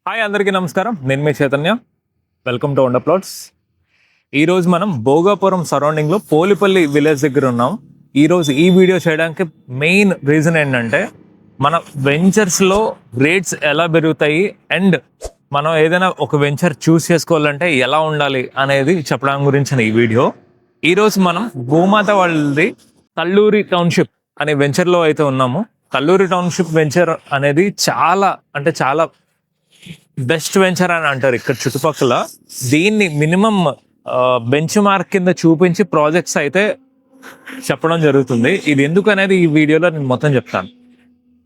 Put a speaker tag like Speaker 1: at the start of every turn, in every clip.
Speaker 1: Hi అందరికీ నమస్కారం. నేను మీ Chaitanya. Welcome to wonder plots. ఈరోజు మనం భోగాపురం సరౌండింగ్లో పోలిపల్లి విలేజ్ దగ్గర ఉన్నాం. ఈరోజు ఈ వీడియో చేయడానికి మెయిన్ రీజన్ ఏంటంటే మన వెంచర్స్లో రేట్స్ ఎలా పెరుగుతాయి అండ్ మనం ఏదైనా ఒక వెంచర్ చూస్ చేసుకోవాలంటే ఎలా ఉండాలి అనేది చెప్పడానికి గురించిన ఈ వీడియో. ఈరోజు మనం భూమాత వాళ్ళది కల్లూరి టౌన్షిప్ అనే వెంచర్లో అయితే ఉన్నాము. కల్లూరి టౌన్షిప్ వెంచర్ అనేది చాలా బెస్ట్ వెంచర్ అని అంటారు ఇక్కడ చుట్టుపక్కల. దీన్ని మినిమం బెంచ్ మార్క్ కింద చూపించి ప్రాజెక్ట్స్ అయితే చెప్పడం జరుగుతుంది. ఇది ఎందుకు అనేది ఈ వీడియోలో నేను మొత్తం చెప్తాను.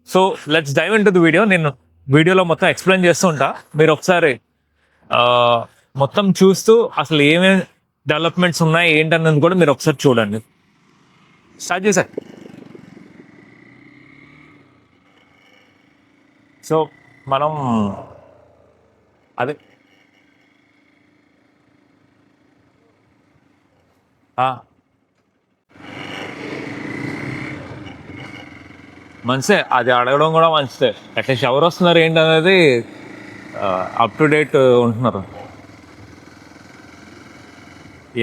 Speaker 1: So let's dive into the video. నేను వీడియోలో మొత్తం ఎక్స్ప్లెయిన్ చేస్తూ ఉంటా. మీరు ఒకసారి మొత్తం చూస్తూ అసలు ఏమేమి డెవలప్మెంట్స్ ఉన్నాయి ఏంటన్నది కూడా మీరు ఒకసారి చూడండి. స్టార్ట్ చేసా. సో మనం అదే మంచిదే, అది అడగడం కూడా మంచిదే. అట్లీస్ట్ ఎవరు వస్తున్నారు ఏంటి అనేది అప్ టు డేట్ ఉంటున్నారు.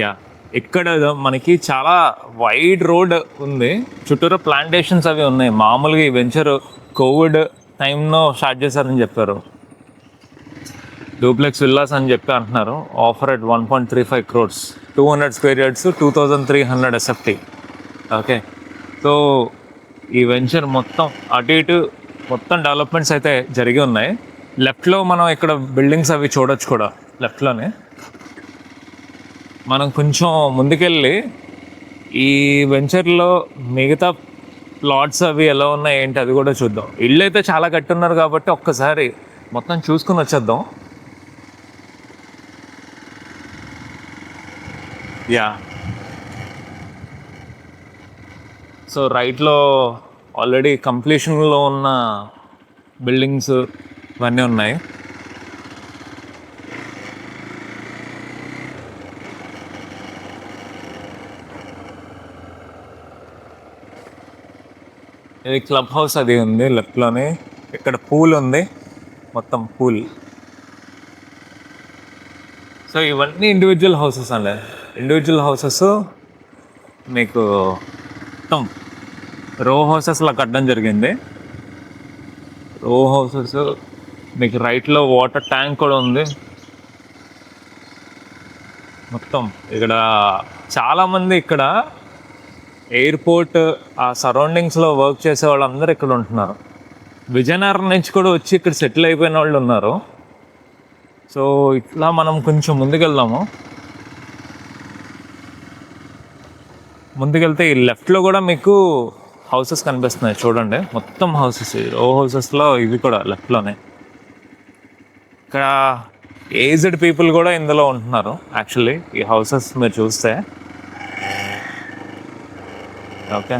Speaker 1: యా, ఇక్కడ మనకి చాలా వైడ్ రోడ్ ఉంది, చుట్టూరు ప్లాంటేషన్స్ అవి ఉన్నాయి. మామూలుగా ఈ వెంచర్ కోవిడ్ టైంలో స్టార్ట్ చేశారని చెప్పారు. డూప్లెక్స్ విల్లాస్ అని చెప్పి అంటున్నారు. Offer at 1.35 crores, 200 square yards, 2300 SFT. Okay, so ఈ వెంచర్ మొత్తం అటు ఇటు మొత్తం డెవలప్మెంట్స్ అయితే జరిగి ఉన్నాయి. లెఫ్ట్లో మనం ఇక్కడ బిల్డింగ్స్ అవి చూడొచ్చు కూడా. లెఫ్ట్లోనే మనం కొంచెం ముందుకెళ్ళి ఈ వెంచర్లో మిగతా ప్లాట్స్ అవి ఎలా ఉన్నాయి ఏంటి అది కూడా చూద్దాం. ఇళ్ళు అయితే చాలా కట్టున్నారు కాబట్టి ఒక్కసారి మొత్తం చూసుకుని వచ్చేద్దాం. యా, సో రైట్లో ఆల్రెడీ కంప్లీషన్లో ఉన్న బిల్డింగ్స్ ఇవన్నీ ఉన్నాయి. ఇది క్లబ్ హౌస్ అది ఉంది లెఫ్ట్లోనే. ఇక్కడ పూల్ ఉంది, మొత్తం పూల్. సో ఇవన్నీ ఇండివిజువల్ హౌసెస్ అండి. ఇండివిజువల్ హౌసెస్ మీకు మొత్తం రో హౌసెస్లా కట్టడం జరిగింది. రో హౌసెస్ మీకు రైట్లో వాటర్ ట్యాంక్ కూడా ఉంది. మొత్తం ఇక్కడ చాలామంది ఇక్కడ ఎయిర్పోర్ట్ ఆ సరౌండింగ్స్లో వర్క్ చేసే వాళ్ళందరూ ఇక్కడ ఉంటున్నారు. విజయనగరం నుంచి కూడా వచ్చి ఇక్కడ సెటిల్ అయిపోయిన వాళ్ళు ఉన్నారు. సో ఇట్లా మనం కొంచెం ముందుకెళ్దాము. ముందుకెళ్తే ఈ లెఫ్ట్లో కూడా మీకు హౌసెస్ కనిపిస్తున్నాయి చూడండి. మొత్తం హౌసెస్, రో హౌసెస్లో ఇవి కూడా లెఫ్ట్లోనే. ఇక్కడ ఏజ్డ్ పీపుల్ కూడా ఇందులో ఉంటున్నారు. యాక్చువల్లీ ఈ హౌసెస్ మీరు చూస్తే ఓకే,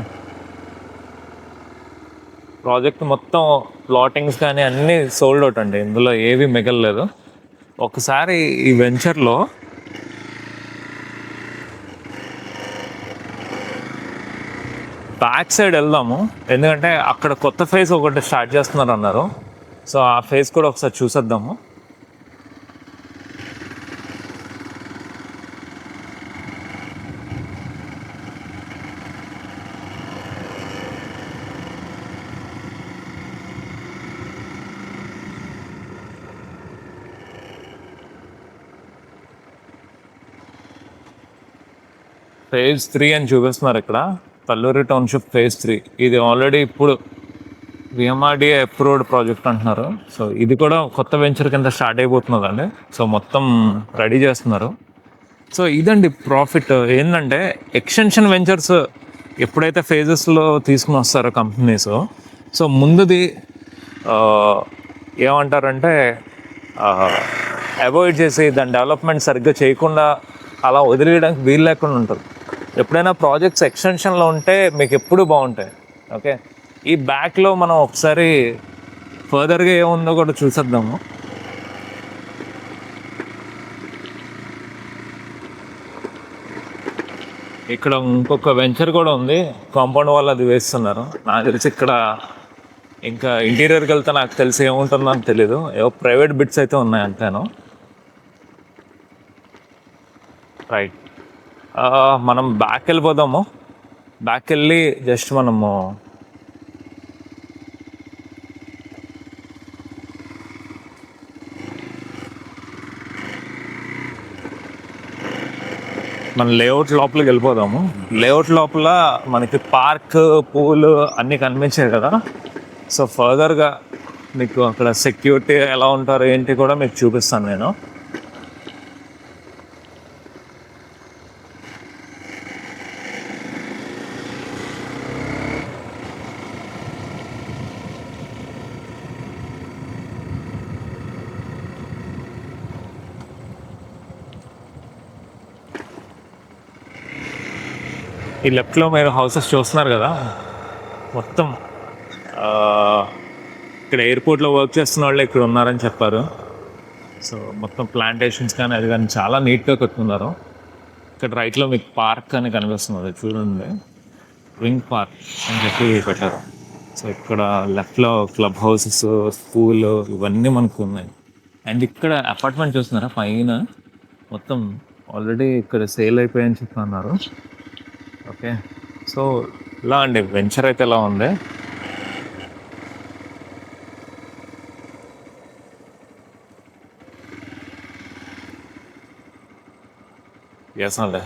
Speaker 1: ప్రాజెక్ట్ మొత్తం ప్లాటింగ్స్ కానీ అన్నీ సోల్డ్ అవుట్ అండి. ఇందులో ఏవి మిగలలేదు. ఒకసారి ఈ వెంచర్లో బ్యాక్ సైడ్ వెళ్దాము, ఎందుకంటే అక్కడ కొత్త ఫేజ్ ఒకటి స్టార్ట్ చేస్తున్నారు అన్నారు. సో ఆ ఫేజ్ కూడా ఒకసారి చూసేద్దాము. ఫేజ్ 3 అని చూపిస్తున్నారు ఇక్కడ, కల్లూరి టౌన్షిప్ ఫేజ్ 3. ఇది ఆల్రెడీ ఇప్పుడు విఎంఆర్డిఏ అప్రూవ్డ్ ప్రాజెక్ట్ అంటున్నారు. సో ఇది కూడా కొత్త వెంచర్ కింద స్టార్ట్ అయిపోతున్నదండి. సో మొత్తం రెడీ చేస్తున్నారు. సో ఇదండి ప్రాఫిట్. ఏంటంటే ఎక్స్టెన్షన్ వెంచర్స్ ఎప్పుడైతే ఫేజెస్లో తీసుకుని వస్తారో కంపెనీస్, సో ముందుది ఏమంటారంటే అవాయిడ్ చేసి దాని డెవలప్మెంట్ సరిగ్గా చేయకుండా అలా వదిలేయడానికి వీలు లేకుండా ఉంటుంది. ఎప్పుడైనా ప్రాజెక్ట్స్ ఎక్స్టెన్షన్లో ఉంటే మీకు ఎప్పుడు బాగుంటాయి. ఓకే, ఈ బ్యాక్లో మనం ఒకసారి ఫర్దర్గా ఏముందో కూడా చూసేద్దాము. ఇక్కడ ఇంకొక వెంచర్ కూడా ఉంది, కాంపౌండ్ వాళ్ళు అది వేస్తున్నారు. నాకు తెలిసి ఇక్కడ ఇంకా ఇంటీరియర్కి వెళ్తే నాకు తెలిసి ఏముంటుందో అని తెలీదు, ఏవో ప్రైవేట్ బిట్స్ అయితే ఉన్నాయి అంతేను. రైట్, మనం బ్యాక్ వెళ్ళిపోదాము. బ్యాక్ వెళ్ళి జస్ట్ మనము మన లేఅవుట్ లోపలికి వెళ్ళిపోదాము. లేఅవుట్ లోపల మనకి పార్క్, పూల్ అన్నీ కనిపించాయి కదా. సో ఫర్దర్గా మీకు అక్కడ సెక్యూరిటీ ఎలా ఉంటారు ఏంటి కూడా మీకు చూపిస్తాను నేను. ఈ లెఫ్ట్లో మీరు హౌసెస్ చూస్తున్నారు కదా, మొత్తం ఇక్కడ ఎయిర్పోర్ట్లో వర్క్ చేస్తున్న వాళ్ళు ఇక్కడ ఉన్నారని చెప్పారు. సో మొత్తం ప్లాంటేషన్స్ కానీ అది కానీ చాలా నీట్గా కట్టుకున్నారు. ఇక్కడ రైట్లో మీకు పార్క్ అని కనిపిస్తుంది, చూడండి, వింగ్ పార్క్ అని చెప్పి పెట్టారు. సో ఇక్కడ లెఫ్ట్లో క్లబ్ హౌసెస్, స్కూల్ ఇవన్నీ మనకు ఉన్నాయి. అండ్ ఇక్కడ అపార్ట్మెంట్ చూస్తున్నారా పైన, మొత్తం ఆల్రెడీ ఇక్కడ సేల్ అయిపోయాయని చెప్పి అన్నారు. ఓకే, సో ఇలా అండి వెంచర్ అయితే ఎలా ఉంది. ఎస్ అండి.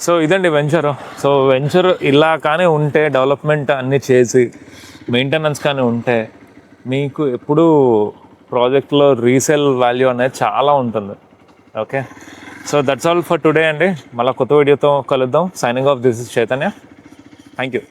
Speaker 1: సో ఇదండి వెంచర్. సో వెంచర్ ఇలా కానీ ఉంటే, డెవలప్మెంట్ అన్నీ చేసి మెయింటెనెన్స్ కానీ ఉంటే మీకు ఎప్పుడు ప్రాజెక్ట్లో రీసేల్ వాల్యూ అనేది చాలా ఉంటుంది. Okay, so that's all for today అండి. మళ్ళీ కొత్త వీడియోతో కలుద్దాం. Signing off, this is Chaitanya. Thank you.